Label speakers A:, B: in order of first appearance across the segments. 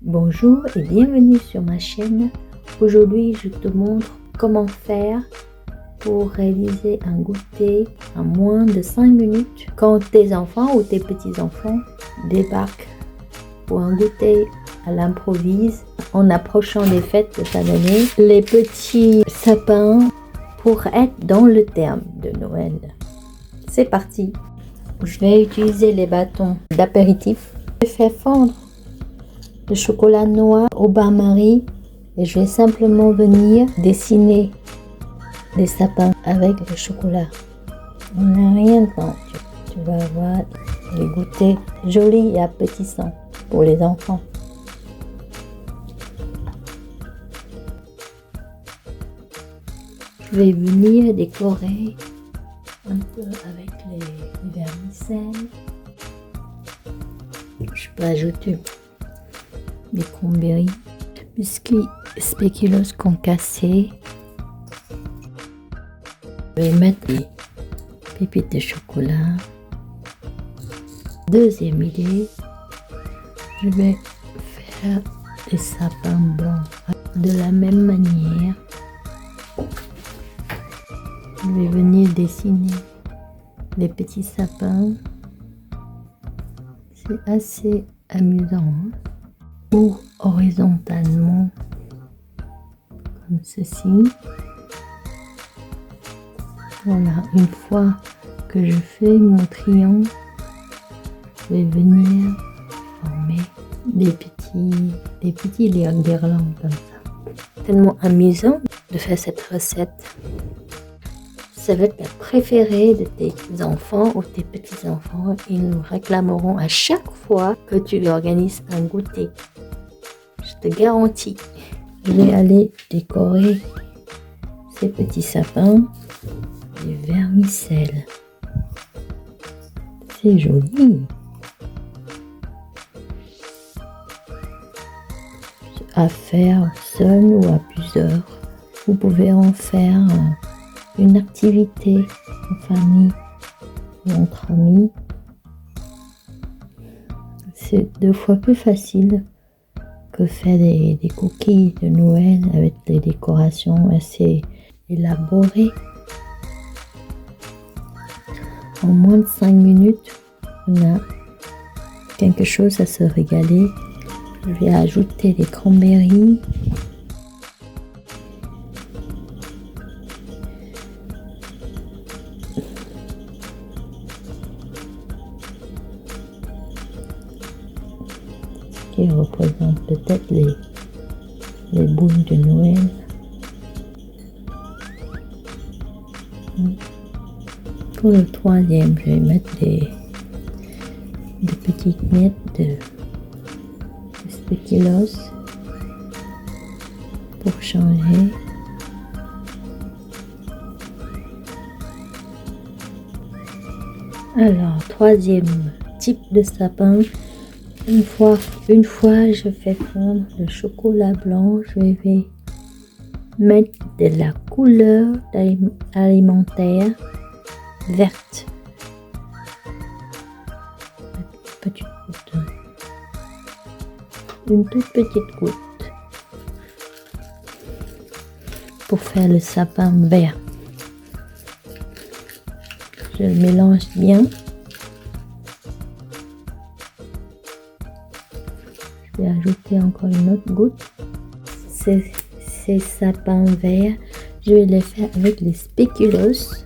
A: Bonjour et bienvenue sur ma chaîne. Aujourd'hui, je te montre comment faire pour réaliser un goûter en moins de 5 minutes quand tes enfants ou tes petits-enfants débarquent pour un goûter à l'improvise en approchant des fêtes de fin d'année. Les petits sapins pour être dans le terme de Noël. C'est parti. Je vais utiliser les bâtons d'apéritif. Je vais faire fondre le chocolat noir au bain-marie et je vais simplement venir dessiner les sapins avec le chocolat. On n'a rien dedans. Tu vas avoir les goûters jolis et appétissants pour les enfants. Je vais venir décorer un peu avec les vermicelles. Je peux ajouter des cranberries, biscuits spéculoos concassés. Je vais mettre des pépites de chocolat. Deuxième idée, je vais faire des sapins blancs de la même manière. Je vais venir dessiner les petits sapins. C'est assez amusant. Ou horizontalement, comme ceci. Voilà, une fois que je fais mon triangle, je vais venir former des petits guirlandes comme ça. Tellement amusant de faire cette recette. Ça va être la préférée de tes enfants ou tes petits-enfants. Ils nous réclameront à chaque fois que tu organises un goûter. Je te garantis. Je vais aller décorer ces petits sapins de vermicelle. C'est joli. À faire seul ou à plusieurs. Vous pouvez en faire une activité en famille ou entre amis. C'est 2 fois plus facile que faire des cookies de Noël avec des décorations assez élaborées. En moins de 5 minutes, on a quelque chose à se régaler. Je vais ajouter des cranberries. Qui représente peut-être les boules de Noël. Pour le troisième, je vais mettre des petites miettes de spéculoos pour changer. Alors, troisième type de sapin. Une fois je fais fondre le chocolat blanc, je vais mettre de la couleur alimentaire verte. Une toute petite goutte pour faire le sapin vert. Je le mélange bien. Je vais ajouter encore une autre goutte. Ces sapins verts, je vais les faire avec les spéculoos.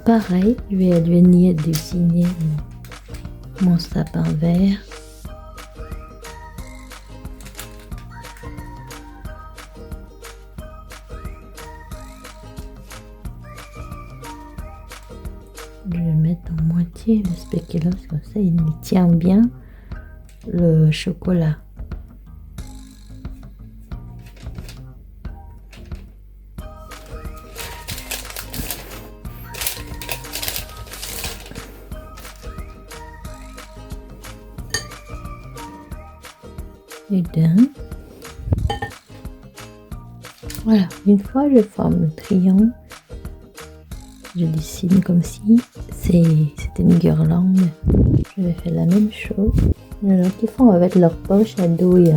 A: Pareil, je vais venir dessiner mon sapin vert. Je vais mettre en moitié le spéculoos, comme ça il tient bien le chocolat. Et d'un. Voilà, une fois je forme le triangle, je dessine comme si c'était une guirlande. Je vais faire la même chose. Il y en a qui font avec leur poche à douille.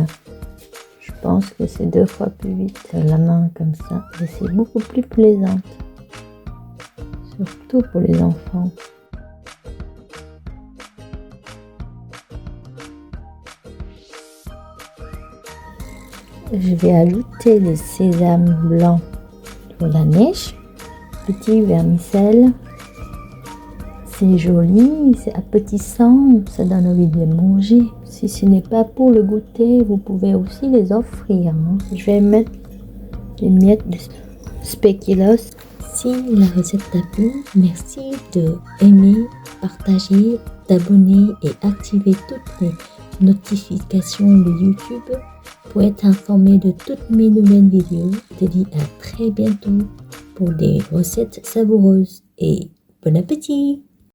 A: Je pense que c'est 2 fois plus vite la main comme ça. Et c'est beaucoup plus plaisant. Surtout pour les enfants. Je vais ajouter le sésame blanc pour la neige. Petit vermicelle. C'est joli, c'est appétissant, ça donne envie de les manger. Si ce n'est pas pour le goûter, vous pouvez aussi les offrir. Je vais mettre des miettes de spéculoos. Si la recette t'a plu, merci de aimer, partager, t'abonner et activer toutes les notifications de YouTube pour être informé de toutes mes nouvelles vidéos. Je te dis à très bientôt pour des recettes savoureuses et bon appétit!